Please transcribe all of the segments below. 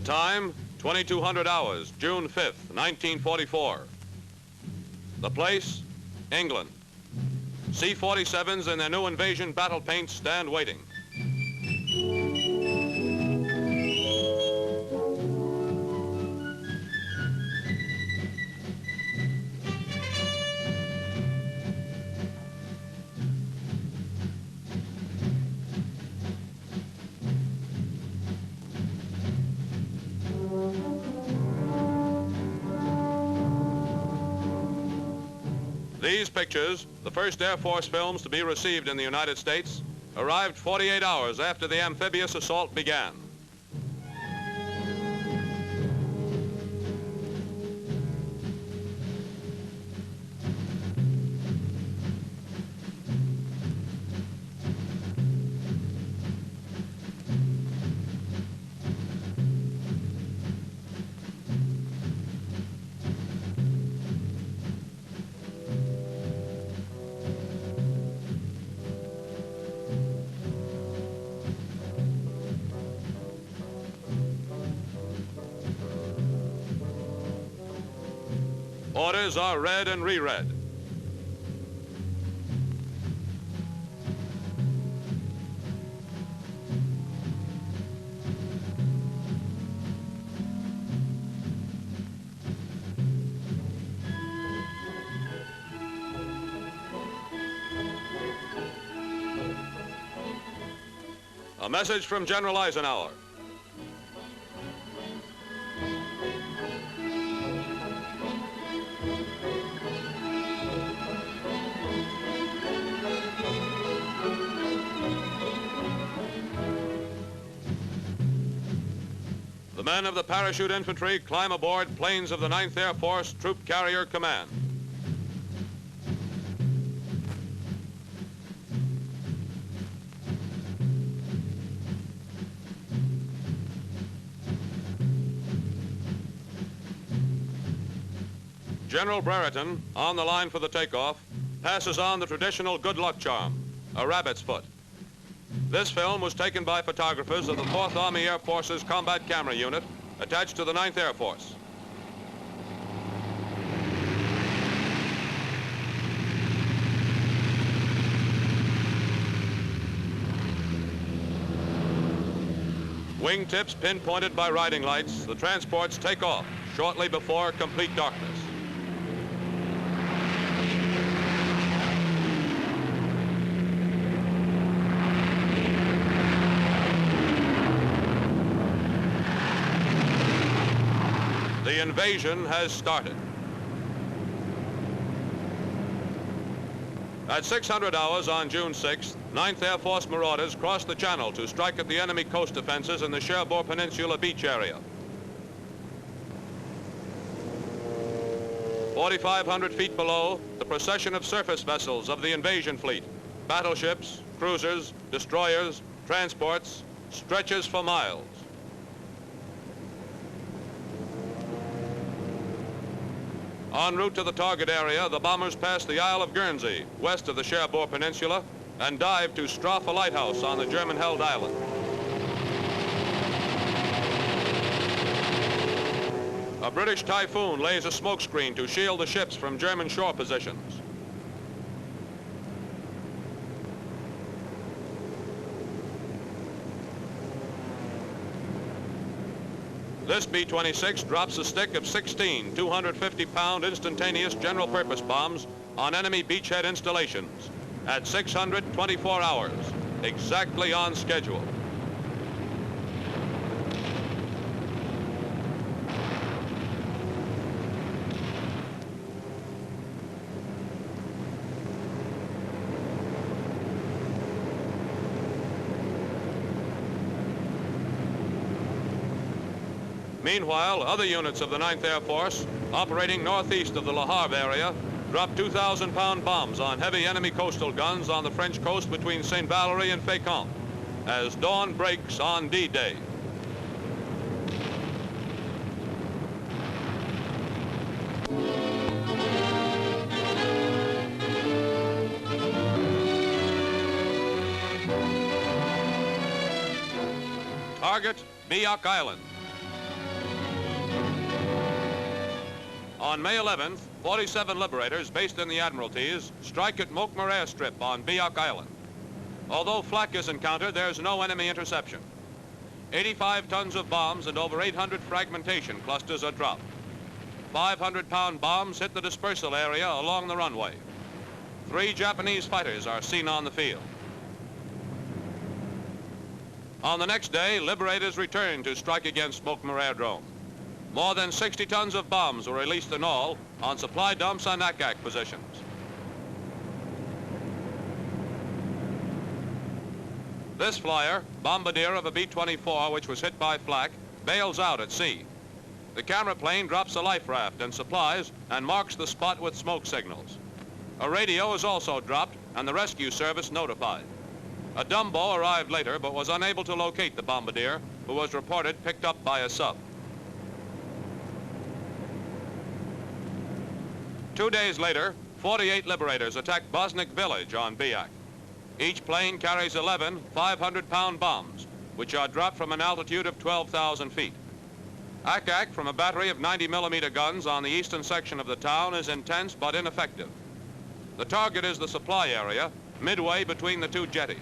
time, 2200 hours, June 5th, 1944. The place, England. C-47s in their new invasion battle paints stand waiting. These pictures, the first Air Force films to be received in the United States, arrived 48 hours after the amphibious assault began. Orders are read and reread. A message from General Eisenhower. The men of the parachute infantry climb aboard planes of the 9th Air Force Troop Carrier Command. General Brereton, on the line for the takeoff, passes on the traditional good luck charm, a rabbit's foot. This film was taken by photographers of the 4th Army Air Force's Combat Camera Unit attached to the 9th Air Force. Wingtips pinpointed by riding lights, the transports take off shortly before complete darkness. The invasion has started. At 600 hours on June 6th, 9th Air Force marauders crossed the channel to strike at the enemy coast defenses in the Cherbourg Peninsula beach area. 4,500 feet below, the procession of surface vessels of the invasion fleet, battleships, cruisers, destroyers, transports, stretches for miles. En route to the target area, the bombers passed the Isle of Guernsey, west of the Cherbourg Peninsula, and dived to Strafing lighthouse on the German-held island. A British Typhoon lays a smokescreen to shield the ships from German shore positions. This B-26 drops a stick of 16 250-pound instantaneous general-purpose bombs on enemy beachhead installations at 624 hours, exactly on schedule. Meanwhile, other units of the 9th Air Force, operating northeast of the Le Havre area, dropped 2,000-pound bombs on heavy enemy coastal guns on the French coast between St. Valery and Fécamp as dawn breaks on D-Day. Target, Biak Island. On May 11th, 47 liberators based in the Admiralties strike at Mokmar airstrip on Biak Island. Although flak is encountered, there's no enemy interception. 85 tons of bombs and over 800 fragmentation clusters are dropped. 500-pound bombs hit the dispersal area along the runway. 3 Japanese fighters are seen on the field. On the next day, liberators returned to strike against Mokmar Airdrome. More than 60 tons of bombs were released in all on supply dumps and ACAC positions. This flyer, bombardier of a B-24 which was hit by flak, bails out at sea. The camera plane drops a life raft and supplies and marks the spot with smoke signals. A radio is also dropped and the rescue service notified. A Dumbo arrived later but was unable to locate the bombardier, who was reported picked up by a sub. 2 days later, 48 liberators attacked Bosniak village on Biak. Each plane carries 11 500-pound bombs, which are dropped from an altitude of 12,000 feet. ACAC from a battery of 90-millimeter guns on the eastern section of the town is intense but ineffective. The target is the supply area, midway between the 2 jetties.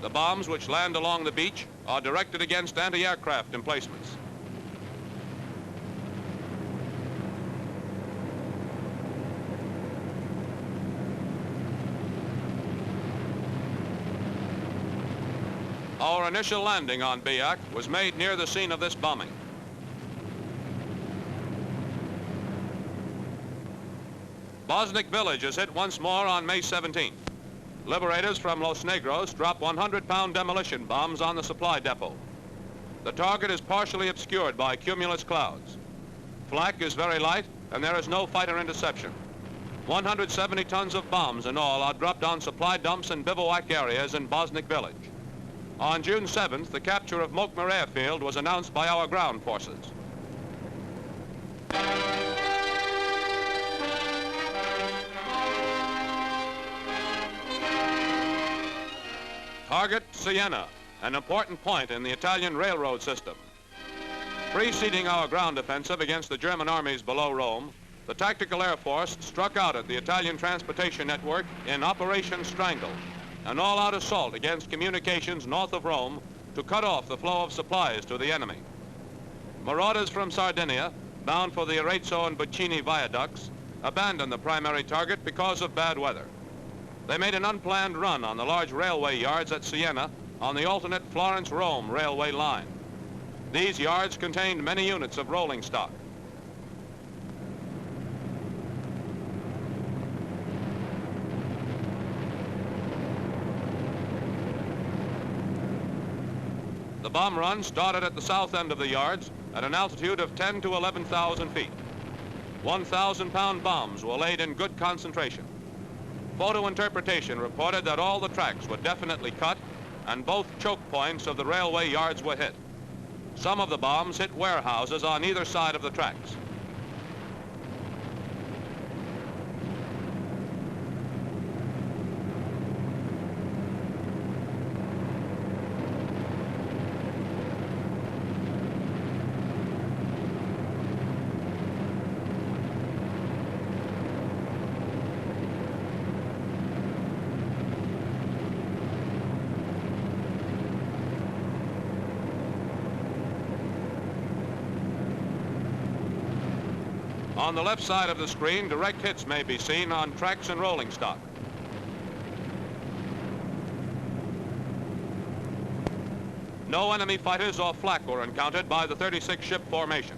The bombs which land along the beach are directed against anti-aircraft emplacements. Our initial landing on Biak was made near the scene of this bombing. Bosniak village is hit once more on May 17th. Liberators from Los Negros drop 100-pound demolition bombs on the supply depot. The target is partially obscured by cumulus clouds. Flak is very light and there is no fighter interception. 170 tons of bombs in all are dropped on supply dumps and bivouac areas in Bosniak village. On June 7th, the capture of Mokmar airfield was announced by our ground forces. Target Siena, an important point in the Italian railroad system. Preceding our ground offensive against the German armies below Rome, the Tactical Air Force struck out at the Italian transportation network in Operation Strangle, an all-out assault against communications north of Rome to cut off the flow of supplies to the enemy. Marauders from Sardinia, bound for the Arezzo and Buccini viaducts, abandoned the primary target because of bad weather. They made an unplanned run on the large railway yards at Siena on the alternate Florence-Rome railway line. These yards contained many units of rolling stock. The bomb run started at the south end of the yards at an altitude of 10 to 11,000 feet. 1,000-pound bombs were laid in good concentration. Photo interpretation reported that all the tracks were definitely cut and both choke points of the railway yards were hit. Some of the bombs hit warehouses on either side of the tracks. On the left side of the screen, direct hits may be seen on tracks and rolling stock. No enemy fighters or flak were encountered by the 36-ship formation.